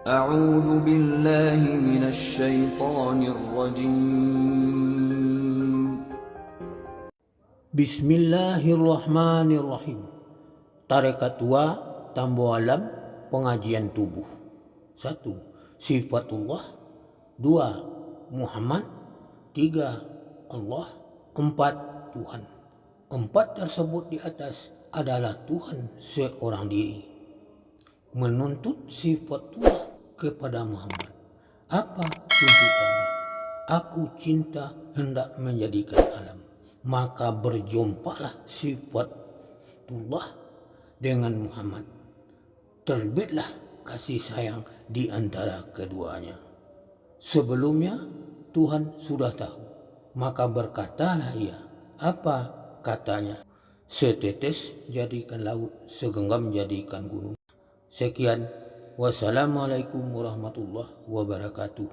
أعوذ بالله من الشيطان الرجيم. Bismillahirrahmanirrahim. Tarekat 2 Tambo Alam Pengajian Tubuh. 1. Sifatullah. 2. Muhammad. 3. Allah. 4. Tuhan. 4 tersebut di atas adalah Tuhan seorang diri. Menuntut sifatullah kepada Muhammad. Apa tuntutannya? Aku cinta hendak menjadikan alam. Maka berjumpalah sifatullah dengan Muhammad. Terbitlah kasih sayang di antara keduanya. Sebelumnya Tuhan sudah tahu, maka berkatalah ia. Apa katanya? Setetes jadikan laut, segenggam jadikan gunung. Sekian, wassalamualaikum warahmatullahi wabarakatuh.